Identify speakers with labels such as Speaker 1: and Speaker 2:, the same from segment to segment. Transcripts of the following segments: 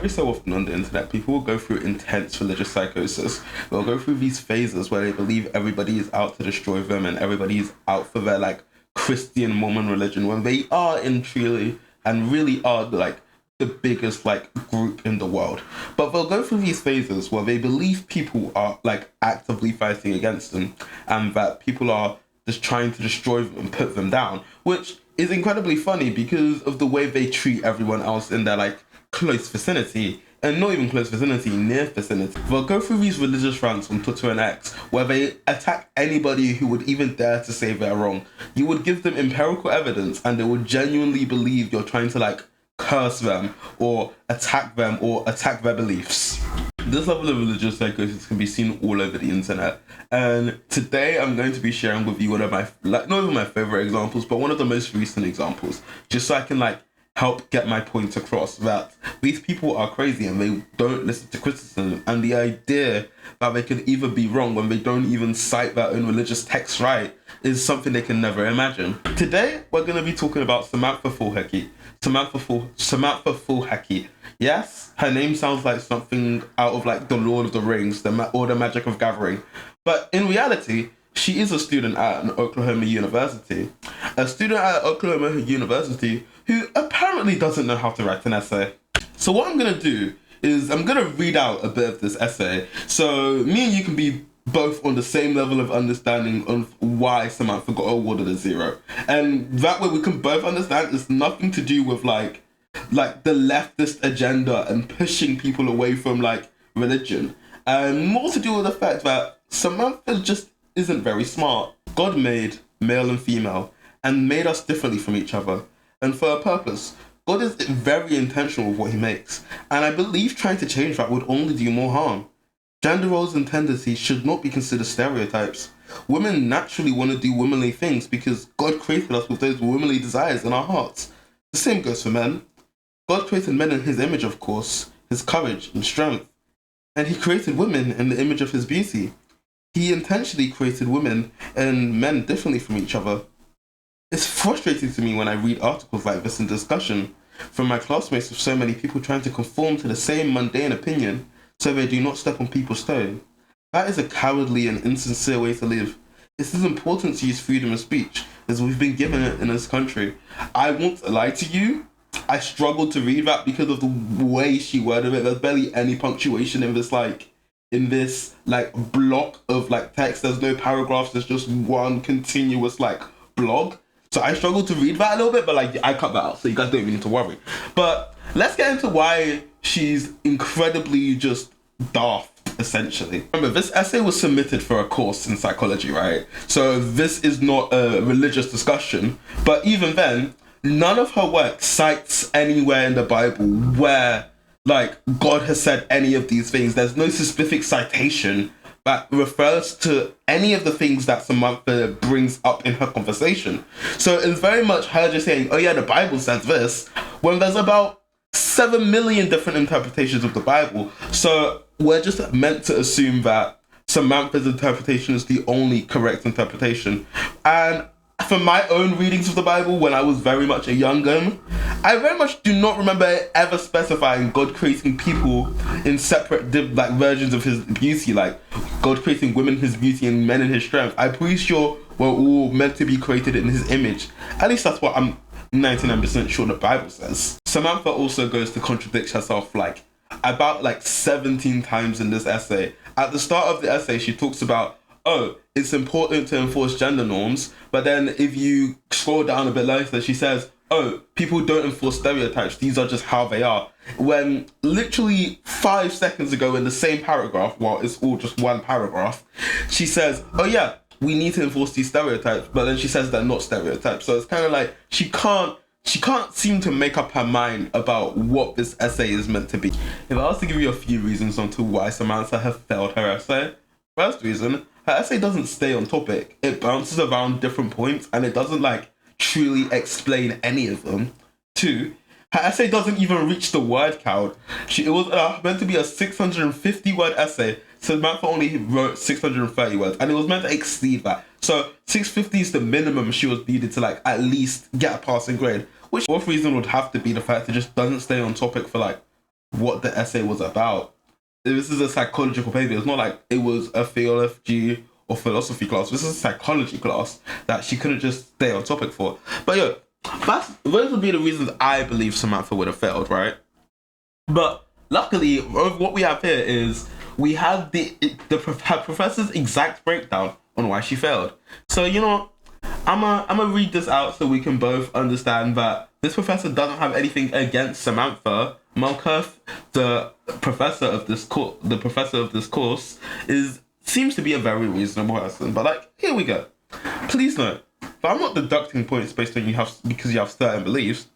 Speaker 1: every so often on the internet, people will go through intense religious psychosis. They'll go through these phases where they believe everybody is out to destroy them and everybody is out for their like Christian Mormon religion, when they are in truly and really are like the biggest like group in the world. But they'll go through these phases where they believe people are like actively fighting against them and that people are just trying to destroy them and put them down, which is incredibly funny because of the way they treat everyone else in their like close vicinity, and not even close vicinity, near vicinity. They'll go through these religious rants on Twitter and X where they attack anybody who would even dare to say they're wrong. You would give them empirical evidence and they would genuinely believe you're trying to like curse them or attack their beliefs. This level of religious psychosis can be seen all over the internet, and today I'm going to be sharing with you one of my, like, not even my favorite examples, but one of the most recent examples, just so I can like help get my point across that these people are crazy and they don't listen to criticism, and the idea that they could either be wrong when they don't even cite their own religious texts right is something they can never imagine. Today we're going to be talking about Samantha Fulhecke. Samantha Fulhecke. Yes, her name sounds like something out of like the Lord of the Rings, or the Magic of Gathering. But in reality, she is a student at an Oklahoma university. A student at Oklahoma University who apparently doesn't know how to write an essay. So what I'm going to do is I'm going to read out a bit of this essay so me and you can be both on the same level of understanding of why Samantha got awarded a 0. And that way we can both understand it's nothing to do with like the leftist agenda and pushing people away from like religion, and more to do with the fact that Samantha just isn't very smart. God made male and female and made us differently from each other, and for a purpose. God is very intentional with what he makes, and I believe trying to change that would only do more harm. Gender roles and tendencies should not be considered stereotypes. Women naturally want to do womanly things because God created us with those womanly desires in our hearts. The same goes for men. God created men in his image, of course, his courage and strength. And he created women in the image of his beauty. He intentionally created women and men differently from each other. It's frustrating to me when I read articles like this in discussion from my classmates with so many people trying to conform to the same mundane opinion so they do not step on people's toes. That is a cowardly and insincere way to live. It is important to use freedom of speech as we've been given it in this country. I won't lie to you, I struggled to read that because of the way she worded it. There's barely any punctuation in this block of like text. There's no paragraphs, there's just one continuous like blog. So I struggled to read that a little bit, but like I cut that out, so you guys don't even need to worry. But let's get into why she's incredibly just daft, essentially. Remember, this essay was submitted for a course in psychology, right? So this is not a religious discussion, but even then, none of her work cites anywhere in the Bible where like God has said any of these things. There's no specific citation that refers to any of the things that Samantha brings up in her conversation. So it's very much her just saying, oh yeah, the Bible says this, when there's about 7 million different interpretations of the Bible. So we're just meant to assume that Samantha's interpretation is the only correct interpretation. And from my own readings of the Bible when I was very much a young gun, I very much do not remember ever specifying God creating people in separate versions of his beauty, like God creating women in his beauty and men in his strength. I'm pretty sure we're all meant to be created in his image. At least that's what I'm 99% sure the Bible says. Samantha also goes to contradict herself about 17 times in this essay. At the start of the essay, she talks about, oh, it's important to enforce gender norms, but then if you scroll down a bit later, she says, oh, people don't enforce stereotypes, these are just how they are. When literally 5 seconds ago in the same paragraph, while it's all just one paragraph, she says, oh yeah, we need to enforce these stereotypes, but then she says they're not stereotypes. So it's kind of like she can't seem to make up her mind about what this essay is meant to be. If I was to give you a few reasons onto why Samantha has failed her essay, first reason, her essay doesn't stay on topic. It bounces around different points and it doesn't truly explain any of them. 2, her essay doesn't even reach the word count. It was meant to be a 650 word essay. Samantha only wrote 630 words and it was meant to exceed that. So 650 is the minimum she was needed to at least get a passing grade. Which fourth reason would have to be the fact it just doesn't stay on topic for what the essay was about. This is a psychological paper. It's not like it was a theology or philosophy class. This is a psychology class that she couldn't just stay on topic for. But yeah, those would be the reasons I believe Samantha would have failed, right? But luckily, what we have here is we have her professor's exact breakdown on why she failed. So you know, I'm gonna read this out so we can both understand that this professor doesn't have anything against Samantha. Malkuth, the professor of this course, seems to be a very reasonable person. But like, here we go. Please note that I'm not deducting points based on because you have certain beliefs,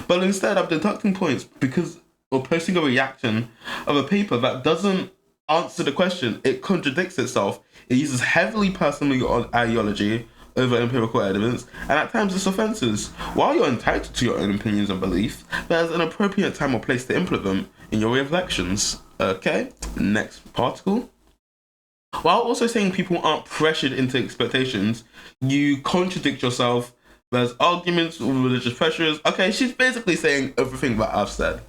Speaker 1: but instead I'm deducting points because or posting a reaction of a paper that doesn't answer the question. It contradicts itself. It uses heavily personal ideology over empirical evidence, and at times it's offences. While you're entitled to your own opinions and beliefs, there's an appropriate time or place to implement them in your reflections. Okay, next particle. While also saying people aren't pressured into expectations, you contradict yourself. There's arguments with religious pressures. Okay, she's basically saying everything that I've said.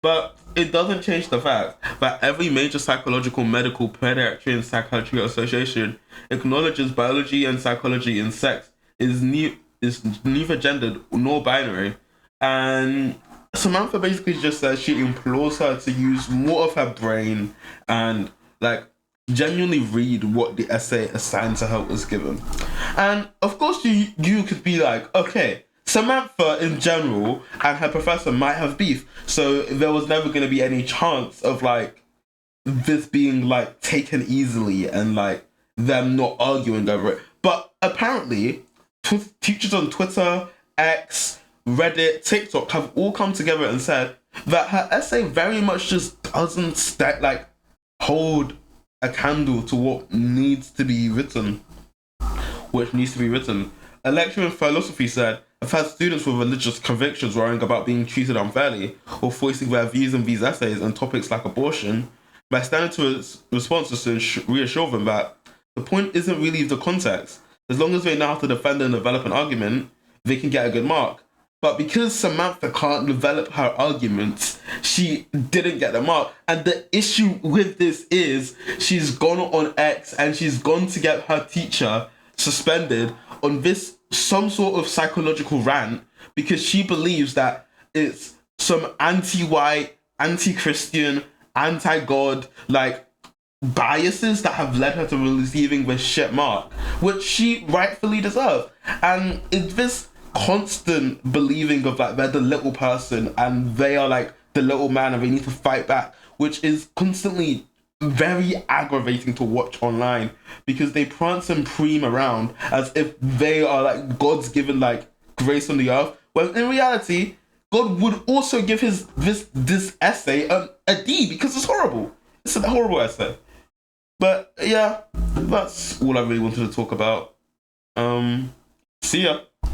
Speaker 1: But it doesn't change the fact that every major psychological, medical, pediatric, and psychiatry association acknowledges biology and psychology in sex is neither gendered nor binary. And Samantha basically just says she implores her to use more of her brain and like genuinely read what the essay assigned to her was given. And of course you could be like, okay, Samantha in general and her professor might have beef, so there was never going to be any chance of like this being like taken easily and like them not arguing over it. But apparently teachers on Twitter, X, Reddit, TikTok have all come together and said that her essay very much just doesn't hold a candle to what needs to be written. A lecturer in philosophy said, I've had students with religious convictions worrying about being treated unfairly or voicing their views in these essays on topics like abortion. My standard response is to reassure them that the point isn't really the context. As long as they know how to defend and develop an argument, they can get a good mark. But because Samantha can't develop her arguments, she didn't get the mark. And the issue with this is she's gone on X and she's gone to get her teacher suspended on this some sort of psychological rant because she believes that it's some anti-white, anti-Christian, anti-God like biases that have led her to receiving this shit mark, which she rightfully deserves. And it's this constant believing of like they're the little person and they are like the little man and they need to fight back, which is constantly very aggravating to watch online because they prance and preen around as if they are like God's given like grace on the earth, when in reality God would also give this essay a D because it's horrible. It's a horrible essay. But yeah, that's all I really wanted to talk about. See ya.